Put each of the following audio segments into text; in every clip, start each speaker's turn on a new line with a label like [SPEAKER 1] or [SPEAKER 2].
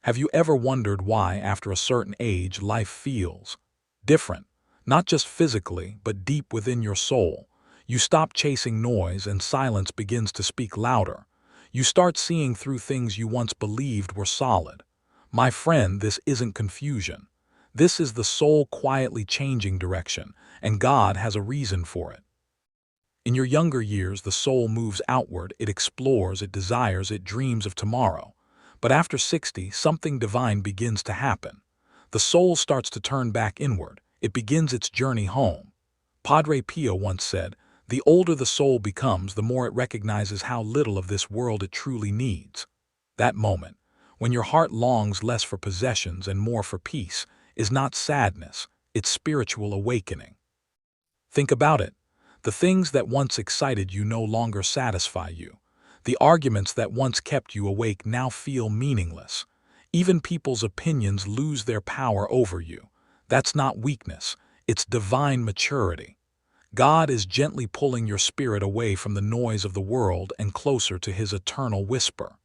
[SPEAKER 1] Have you ever wondered why, after a certain age, life feels different? Not just physically, but deep within your soul. You stop chasing noise and silence begins to speak louder. You start seeing through things you once believed were solid. My friend, this isn't confusion. This is the soul quietly changing direction, and God has a reason for it. In your younger years, the soul moves outward, it explores, it desires, it dreams of tomorrow. But after 60, something divine begins to happen. The soul starts to turn back inward. It begins its journey home. Padre Pio once said, "The older the soul becomes, the more it recognizes how little of this world it truly needs." That moment, when your heart longs less for possessions and more for peace, is not sadness, it's spiritual awakening. Think about it. The things that once excited you no longer satisfy you. The arguments that once kept you awake now feel meaningless. Even people's opinions lose their power over you. That's not weakness, it's divine maturity. God is gently pulling your spirit away from the noise of the world and closer to His eternal whisper.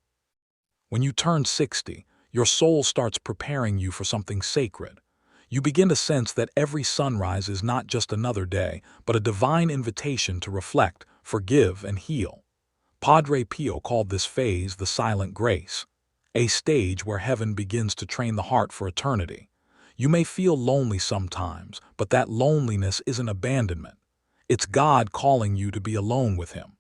[SPEAKER 1] When you turn 60, your soul starts preparing you for something sacred. You begin to sense that every sunrise is not just another day, but a divine invitation to reflect, forgive, and heal. Padre Pio called this phase the silent grace, a stage where heaven begins to train the heart for eternity. You may feel lonely sometimes, but that loneliness isn't abandonment. It's God calling you to be alone with Him.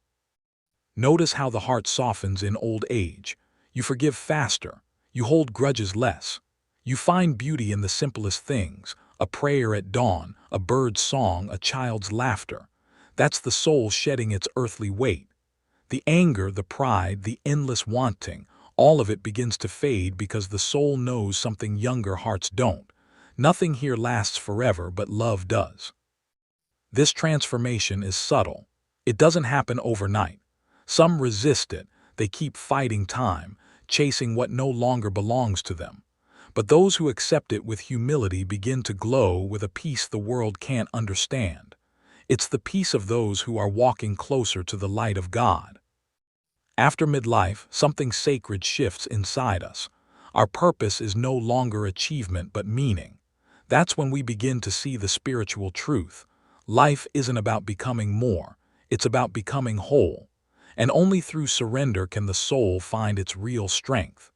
[SPEAKER 1] Notice how the heart softens in old age. You forgive faster. You hold grudges less. You find beauty in the simplest things, a prayer at dawn, a bird's song, a child's laughter. That's the soul shedding its earthly weight. The anger, the pride, the endless wanting, all of it begins to fade because the soul knows something younger hearts don't. Nothing here lasts forever, but love does. This transformation is subtle. It doesn't happen overnight. Some resist it. They keep fighting time, chasing what no longer belongs to them. But those who accept it with humility begin to glow with a peace the world can't understand. It's the peace of those who are walking closer to the light of God. After midlife, something sacred shifts inside us. Our purpose is no longer achievement but meaning. That's when we begin to see the spiritual truth. Life isn't about becoming more, it's about becoming whole. And only through surrender can the soul find its real strength.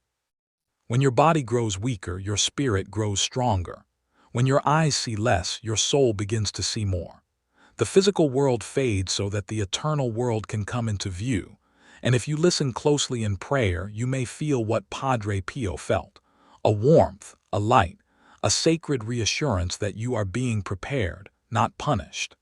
[SPEAKER 1] When your body grows weaker, your spirit grows stronger. When your eyes see less, your soul begins to see more. The physical world fades so that the eternal world can come into view. And if you listen closely in prayer, you may feel what Padre Pio felt. A warmth, a light, a sacred reassurance that you are being prepared, not punished.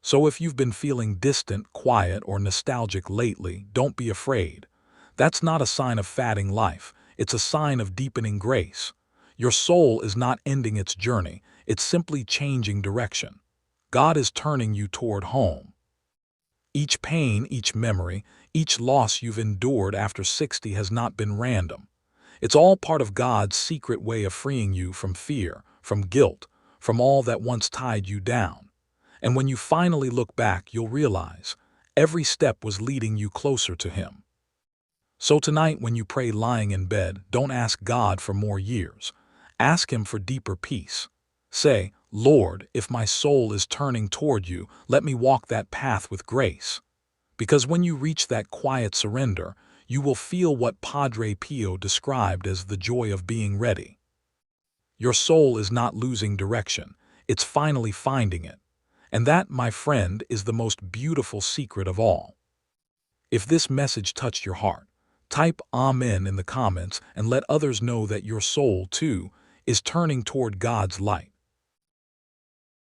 [SPEAKER 1] So if you've been feeling distant, quiet, or nostalgic lately, don't be afraid. That's not a sign of fading life, it's a sign of deepening grace. Your soul is not ending its journey, it's simply changing direction. God is turning you toward home. Each pain, each memory, each loss you've endured after 60 has not been random. It's all part of God's secret way of freeing you from fear, from guilt, from all that once tied you down. And when you finally look back, you'll realize every step was leading you closer to Him. So tonight, when you pray lying in bed, don't ask God for more years. Ask Him for deeper peace. Say, "Lord, if my soul is turning toward you, let me walk that path with grace." Because when you reach that quiet surrender, you will feel what Padre Pio described as the joy of being ready. Your soul is not losing direction, it's finally finding it. And that, my friend, is the most beautiful secret of all. If this message touched your heart, type Amen in the comments and let others know that your soul, too, is turning toward God's light.